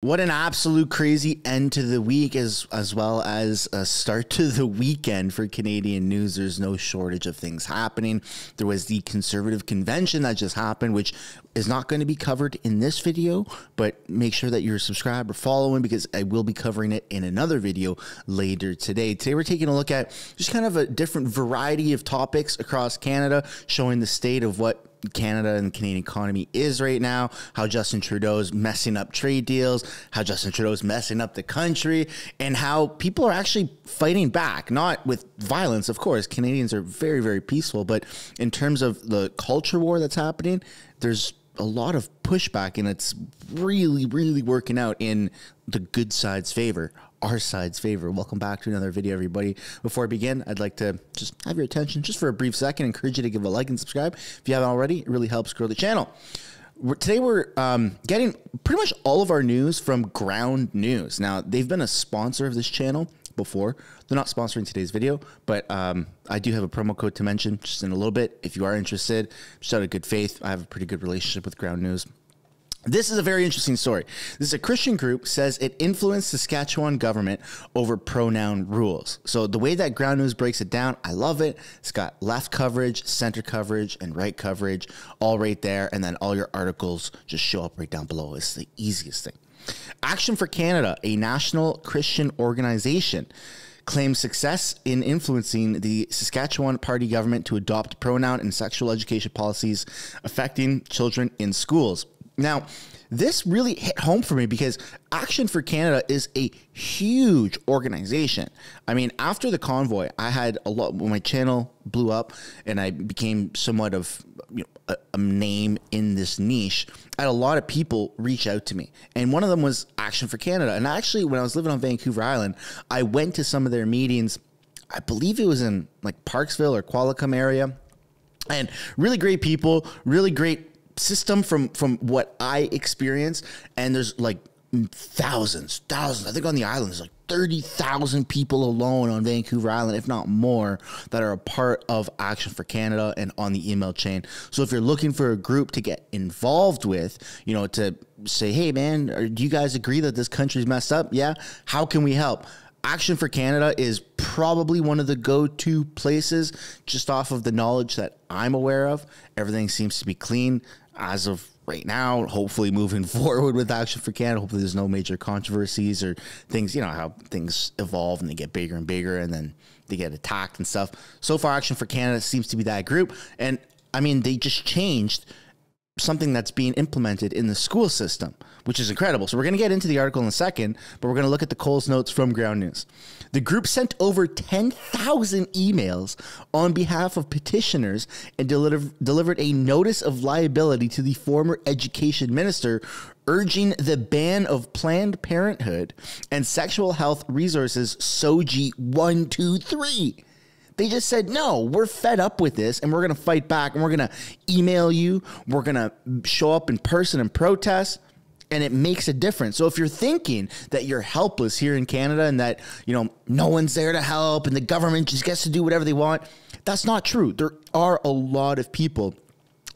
What an absolute crazy end to the week as well as a start to the weekend for Canadian news. There's no shortage of things happening. There was the Conservative Convention that just happened, which is not going to be covered in this video, but make sure that you're subscribed or following because I will be covering it in another video later today. Today we're taking a look at just kind of a different variety of topics across Canada, showing the state of what Canada and the Canadian economy is right now, how Justin Trudeau's messing up trade deals, how Justin Trudeau's messing up the country, and how people are actually fighting back, not with violence, of course. Canadians are very, very peaceful, but in terms of the culture war that's happening, there's a lot of pushback, and it's really, really working out in the good side's favor, our side's favor. Welcome back to another video, everybody. Before I begin, I'd like to just have your attention just for a brief second. Encourage you to give a like and subscribe if you haven't already. It really helps grow the channel. Today we're getting pretty much all of our news from Ground News. Now, they've been a sponsor of this channel before. They're not sponsoring today's video, but I do have a promo code to mention just in a little bit. If you are interested, just out of good faith, I have a pretty good relationship with Ground News. This is a very interesting story. This is a Christian group says it influenced Saskatchewan government over pronoun rules. So the way that Ground News breaks it down, I love it. It's got left coverage, center coverage, and right coverage all right there. And then all your articles just show up right down below. It's the easiest thing. Action for Canada, a national Christian organization, claims success in influencing the Saskatchewan party government to adopt pronoun and sexual education policies affecting children in schools. Now, this really hit home for me because Action for Canada is a huge organization. I mean, after the convoy, I had a lot, when my channel blew up and I became somewhat of a name in this niche, I had a lot of people reach out to me. And one of them was Action for Canada. And actually, when I was living on Vancouver Island, I went to some of their meetings. I believe it was in like Parksville or Qualicum area. And really great people, really great system from what I experienced, and there's like thousands. I think on the island there's like 30,000 people alone on Vancouver Island, if not more, that are a part of Action for Canada and on the email chain. So if you're looking for a group to get involved with, you know, to say, hey man, do you guys agree that this country's messed up? Yeah. How can we help? Action for Canada is probably one of the go-to places just off of the knowledge that I'm aware of. Everything seems to be clean as of right now, hopefully moving forward with Action for Canada. Hopefully there's no major controversies or things, you know, how things evolve and they get bigger and bigger and then they get attacked and stuff. So far, Action for Canada seems to be that group. And I mean, they just changed something that's being implemented in the school system, which is incredible. So we're going to get into the article in a second, but we're going to look at the Coles notes from Ground News. The group sent over 10,000 emails on behalf of petitioners and delivered a notice of liability to the former education minister, urging the ban of Planned Parenthood and sexual health resources SOGI 123. They just said, no, we're fed up with this and we're going to fight back and we're going to email you. We're going to show up in person and protest, and it makes a difference. So if you're thinking that you're helpless here in Canada and that, you know, no one's there to help and the government just gets to do whatever they want, that's not true. There are a lot of people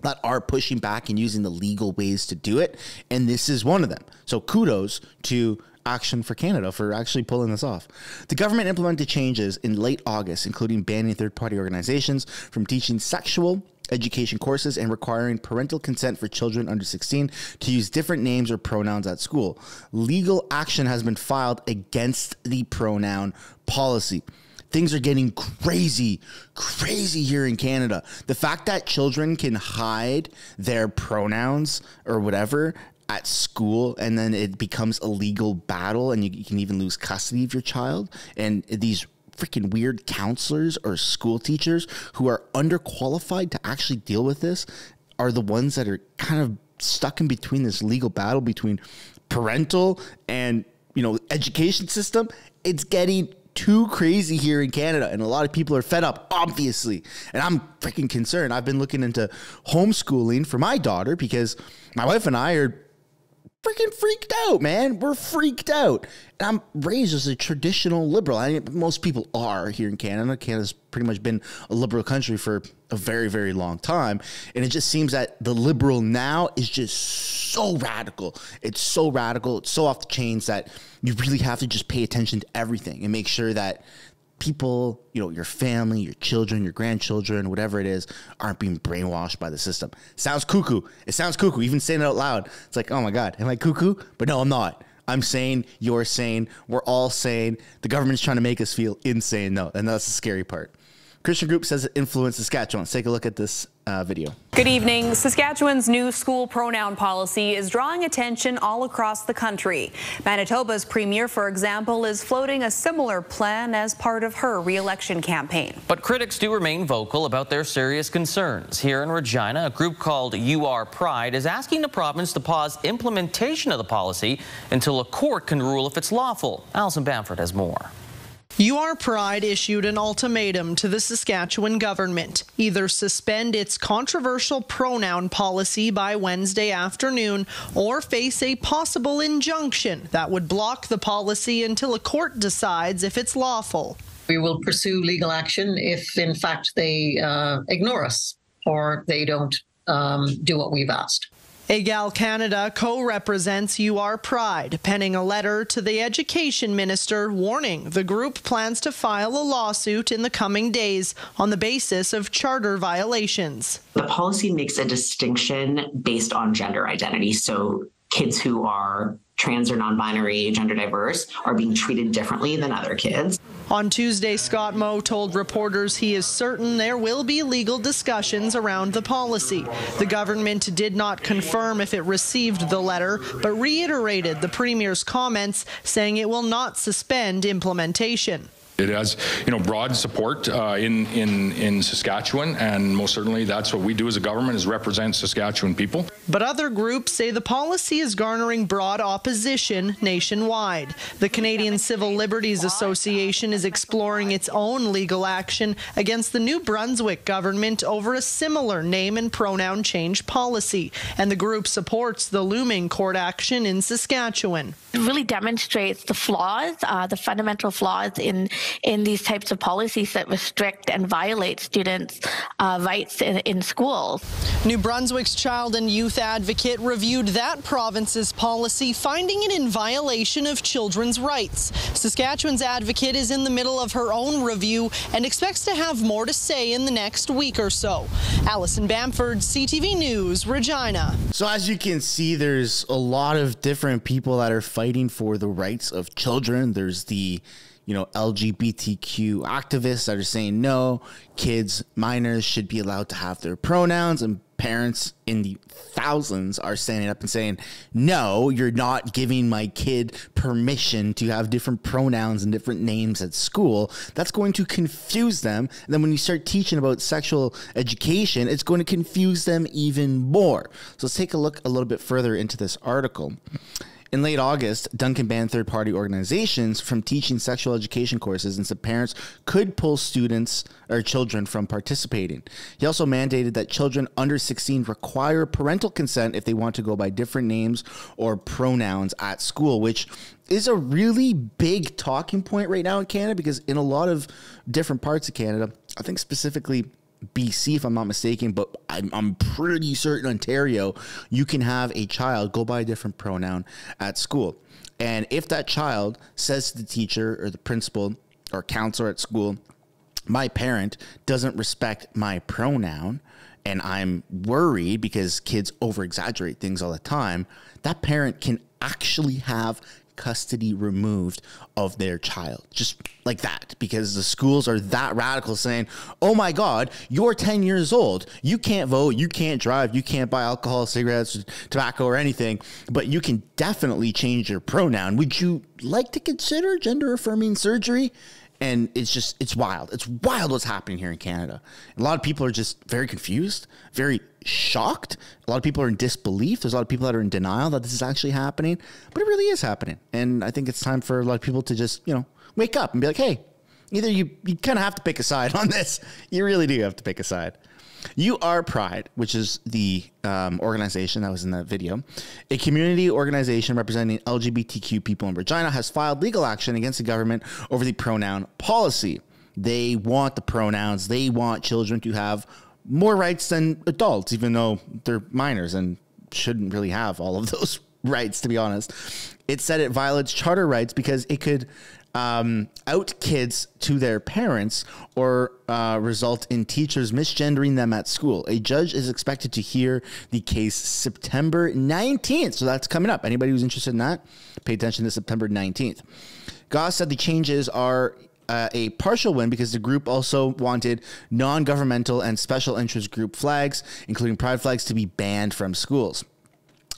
that are pushing back and using the legal ways to do it. And this is one of them. So kudos to Action for Canada for actually pulling this off. The government implemented changes in late August, including banning third-party organizations from teaching sexual education courses and requiring parental consent for children under 16 to use different names or pronouns at school. Legal action has been filed against the pronoun policy. Things are getting crazy here in Canada. The fact that children can hide their pronouns or whatever at school, and then it becomes a legal battle, and you can even lose custody of your child. And these freaking weird counselors or school teachers who are underqualified to actually deal with this are the ones that are kind of stuck in between this legal battle between parental and, you know, education system. It's getting too crazy here in Canada, and a lot of people are fed up, obviously, and I'm freaking concerned. I've been looking into homeschooling for my daughter because my wife and I are freaking freaked out, man. We're freaked out. And I'm raised as a traditional liberal. Most people are here in Canada. Canada's pretty much been a liberal country for a very, very long time. And it just seems that the liberal now is just so radical. It's so radical. It's so off the chains that you really have to just pay attention to everything and make sure that people, your family, your children, your grandchildren, whatever it is, aren't being brainwashed by the system. Sounds cuckoo. It sounds cuckoo. Even saying it out loud, it's like, oh my God, am I cuckoo? But no, I'm not. I'm sane. You're sane. We're all sane. The government's trying to make us feel insane. No, and that's the scary part. Christian group says it influenced Saskatchewan. Let's take a look at this video. Good evening. Saskatchewan's new school pronoun policy is drawing attention all across the country. Manitoba's premier, for example, is floating a similar plan as part of her re-election campaign. But critics do remain vocal about their serious concerns. Here in Regina, a group called You Are Pride is asking the province to pause implementation of the policy until a court can rule if it's lawful. Alison Bamford has more. You Are Pride issued an ultimatum to the Saskatchewan government. Either suspend its controversial pronoun policy by Wednesday afternoon or face a possible injunction that would block the policy until a court decides if it's lawful. We will pursue legal action if, in fact, they ignore us or they don't do what we've asked. Egal Canada co-represents You Are Pride, penning a letter to the Education Minister warning the group plans to file a lawsuit in the coming days on the basis of charter violations. The policy makes a distinction based on gender identity. So kids who are trans or non-binary, gender diverse, are being treated differently than other kids. On Tuesday, Scott Moe told reporters he is certain there will be legal discussions around the policy. The government did not confirm if it received the letter, but reiterated the Premier's comments, saying it will not suspend implementation. It has, broad support in Saskatchewan, and most certainly that's what we do as a government, is represent Saskatchewan people. But other groups say the policy is garnering broad opposition nationwide. The Canadian Civil Liberties Association is exploring its own legal action against the New Brunswick government over a similar name and pronoun change policy, and the group supports the looming court action in Saskatchewan. It really demonstrates the flaws, the fundamental flaws in these types of policies that restrict and violate students' rights in schools. New Brunswick's child and youth advocate reviewed that province's policy, finding it in violation of children's rights. Saskatchewan's advocate is in the middle of her own review and expects to have more to say in the next week or so. Alison Bamford, CTV News, Regina. So as you can see, there's a lot of different people that are fighting for the rights of children. There's the LGBTQ activists that are saying no, kids, minors should be allowed to have their pronouns, and parents in the thousands are standing up and saying, no, you're not giving my kid permission to have different pronouns and different names at school. That's going to confuse them. And then when you start teaching about sexual education, it's going to confuse them even more. So let's take a look a little bit further into this article. In late August, Duncan banned third-party organizations from teaching sexual education courses, and said parents could pull students or children from participating. He also mandated that children under 16 require parental consent if they want to go by different names or pronouns at school, which is a really big talking point right now in Canada, because in a lot of different parts of Canada, I think specifically BC, if I'm not mistaken, but I'm pretty certain Ontario, you can have a child go by a different pronoun at school. And if that child says to the teacher or the principal or counselor at school, my parent doesn't respect my pronoun, and I'm worried because kids over-exaggerate things all the time, that parent can actually have custody removed of their child, just like that, because the schools are that radical, saying, oh my God, you're 10 years old, you can't vote, you can't drive, you can't buy alcohol, cigarettes, tobacco, or anything, but you can definitely change your pronoun. Would you like to consider gender affirming surgery? And it's wild. It's wild what's happening here in Canada. A lot of people are just very confused, very shocked. A lot of people are in disbelief. There's a lot of people that are in denial that this is actually happening, but it really is happening. And I think it's time for a lot of people to just, wake up and be like, hey, either you kind of have to pick a side on this. You really do have to pick a side. You Are Pride, which is the organization that was in that video, a community organization representing LGBTQ people in Regina, has filed legal action against the government over the pronoun policy. They want the pronouns. They want children to have more rights than adults, even though they're minors and shouldn't really have all of those rights, to be honest. It said it violates charter rights because it could out kids to their parents or result in teachers misgendering them at school. A judge is expected to hear the case September 19th. So that's coming up. Anybody who's interested in that, pay attention to September 19th. Goss said the changes are a partial win because the group also wanted non-governmental and special interest group flags, including pride flags, to be banned from schools.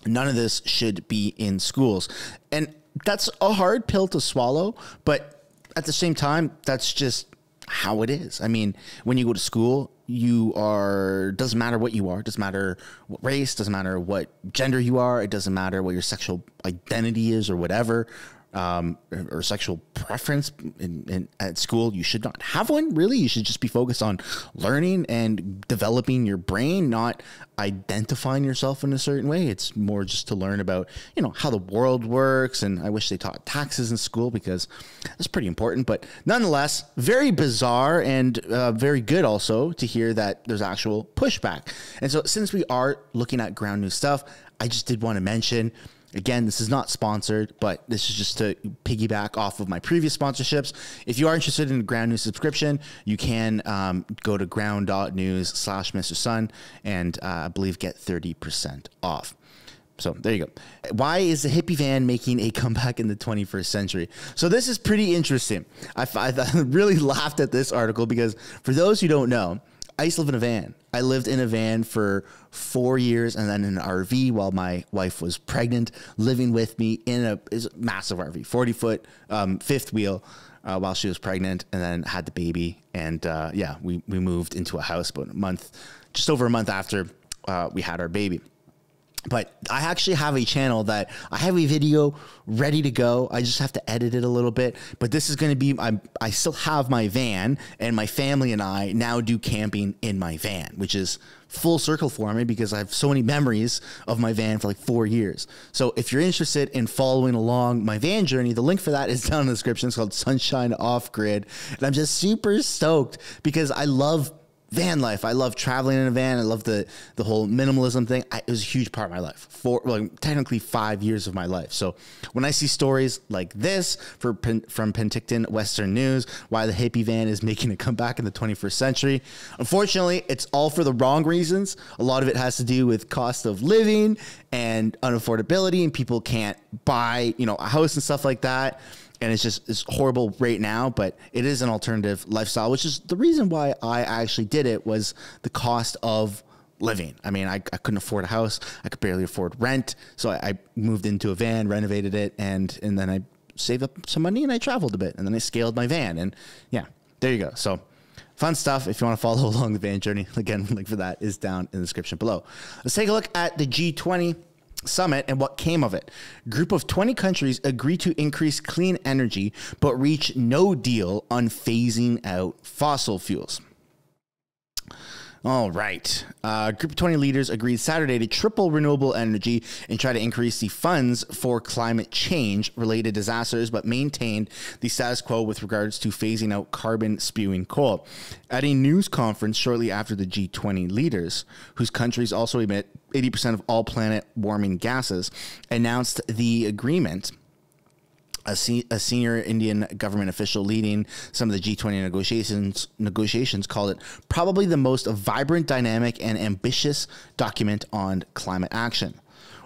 None of this should be in schools. And that's a hard pill to swallow, but at the same time, that's just how it is. I mean, when you go to school, doesn't matter what you are, doesn't matter what race, doesn't matter what gender you are, it doesn't matter what your sexual identity is or whatever, or sexual preference at school. You should not have one, really. You should just be focused on learning and developing your brain, not identifying yourself in a certain way. It's more just to learn about, how the world works. And I wish they taught taxes in school because that's pretty important. But nonetheless, very bizarre and very good also to hear that there's actual pushback. And so since we are looking at ground news stuff, I just did want to mention, again, this is not sponsored, but this is just to piggyback off of my previous sponsorships. If you are interested in a Ground News subscription, you can go to ground.news/MrSun and I believe get 30% off. So there you go. Why is the hippie van making a comeback in the 21st century? So this is pretty interesting. I really laughed at this article because for those who don't know, I used to live in a van. I lived in a van for 4 years and then in an RV while my wife was pregnant, living with me in a massive RV, 40-foot fifth wheel while she was pregnant, and then had the baby. And we moved into a house about just over a month after we had our baby. But I actually have a channel that I have a video ready to go. I just have to edit it a little bit. But this is going to be, I still have my van, and my family and I now do camping in my van, which is full circle for me because I have so many memories of my van for like 4 years. So if you're interested in following along my van journey, the link for that is down in the description. It's called Sunshine Off Grid. And I'm just super stoked because I love van life. I love traveling in a van. I love the whole minimalism thing. It was a huge part of my life technically 5 years of my life. So when I see stories like this from Penticton Western News, why the hippie van is making a comeback in the 21st century, unfortunately, it's all for the wrong reasons. A lot of it has to do with cost of living and unaffordability, and people can't buy, a house and stuff like that. And it's horrible right now, but it is an alternative lifestyle, which is the reason why I actually did it, was the cost of living. I mean, I couldn't afford a house. I could barely afford rent. So I moved into a van, renovated it, and then I saved up some money and I traveled a bit, and then I scaled my van. And yeah, there you go. So fun stuff. If you want to follow along the van journey, again, link for that is down in the description below. Let's take a look at the G20 summit and what came of it. A group of 20 countries agree to increase clean energy, but reach no deal on phasing out fossil fuels. All right. Group of 20 leaders agreed Saturday to triple renewable energy and try to increase the funds for climate change related disasters, but maintained the status quo with regards to phasing out carbon spewing coal. At a news conference shortly after the G20 leaders, whose countries also emit 80% of all planet warming gases, announced the agreement, a senior Indian government official leading some of the G20 negotiations called it probably the most vibrant, dynamic, and ambitious document on climate action.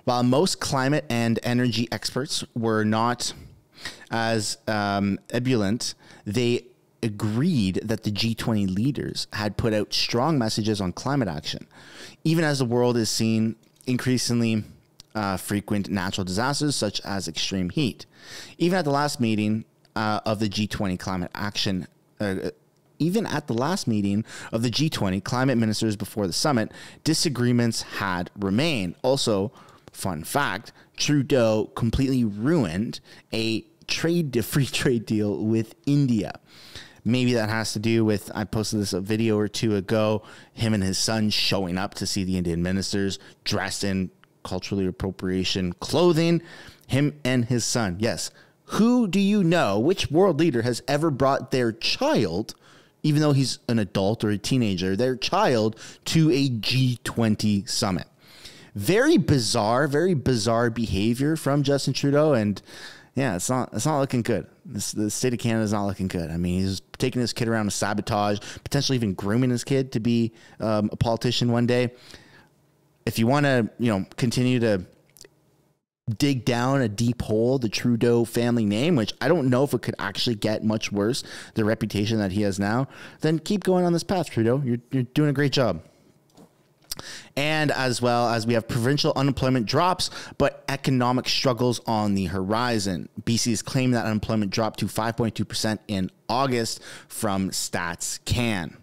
While most climate and energy experts were not as ebullient, they agreed that the G20 leaders had put out strong messages on climate action, even as the world is seeing increasingly frequent natural disasters such as extreme heat. Even at the last meeting of the G20 climate action, climate ministers before the summit, disagreements had remained. Also, fun fact, Trudeau completely ruined a free trade deal with India. Maybe that has to do with, I posted this a video or two ago, him and his son showing up to see the Indian ministers dressed in culturally appropriation clothing. Him and his son. Yes. Who do you know, which world leader has ever brought their child, even though he's an adult or a teenager, their child to a G20 summit? Very bizarre behavior from Justin Trudeau. And yeah, it's not looking good. The state of Canada is not looking good. I mean, he's taking his kid around to sabotage, potentially even grooming his kid to be a politician one day. If you want to, continue to dig down a deep hole, the Trudeau family name, which I don't know if it could actually get much worse, the reputation that he has now, then keep going on this path, Trudeau. You're doing a great job. And as well as we have provincial unemployment drops, but economic struggles on the horizon. BC has claimed that unemployment dropped to 5.2% in August from Stats Can.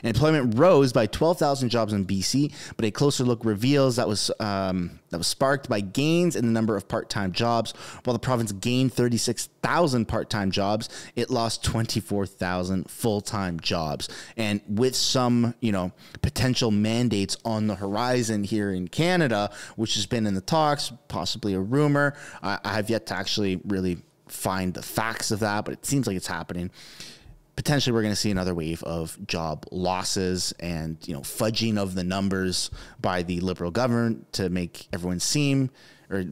Employment rose by 12,000 jobs in BC, but a closer look reveals that was sparked by gains in the number of part-time jobs. While the province gained 36,000 part-time jobs, it lost 24,000 full-time jobs. And with some, potential mandates on the horizon here in Canada, which has been in the talks, possibly a rumor, I have yet to actually really find the facts of that, but it seems like it's happening. Potentially we're going to see another wave of job losses and, fudging of the numbers by the Liberal government to make everyone under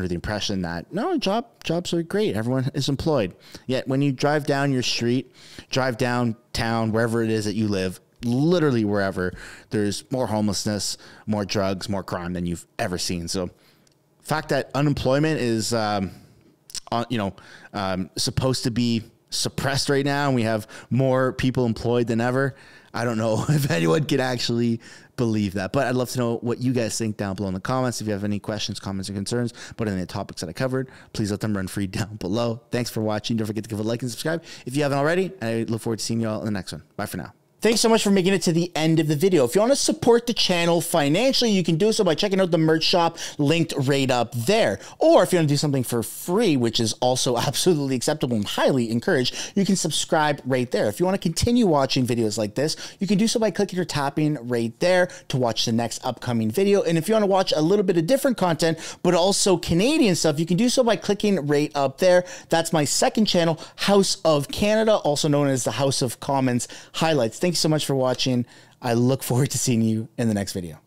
the impression that no, jobs are great. Everyone is employed. Yet when you drive down your street, drive downtown, wherever it is that you live, literally wherever, there's more homelessness, more drugs, more crime than you've ever seen. So the fact that unemployment is, supposed to be suppressed right now and we have more people employed than ever, I don't know if anyone can actually believe that, but I'd love to know what you guys think down below in the comments. If you have any questions, comments, or concerns about any of the topics that I covered, please let them run free down below. Thanks for watching. Don't forget to give a like and subscribe if you haven't already. I look forward to seeing you all in the next one. Bye for now. Thanks so much for making it to the end of the video. If you want to support the channel financially, you can do so by checking out the merch shop linked right up there. Or if you want to do something for free, which is also absolutely acceptable and highly encouraged, you can subscribe right there. If you want to continue watching videos like this, you can do so by clicking or tapping right there to watch the next upcoming video. And if you want to watch a little bit of different content, but also Canadian stuff, you can do so by clicking right up there. That's my second channel, House of Canada, also known as the House of Commons Highlights. Thank you so much for watching. I look forward to seeing you in the next video.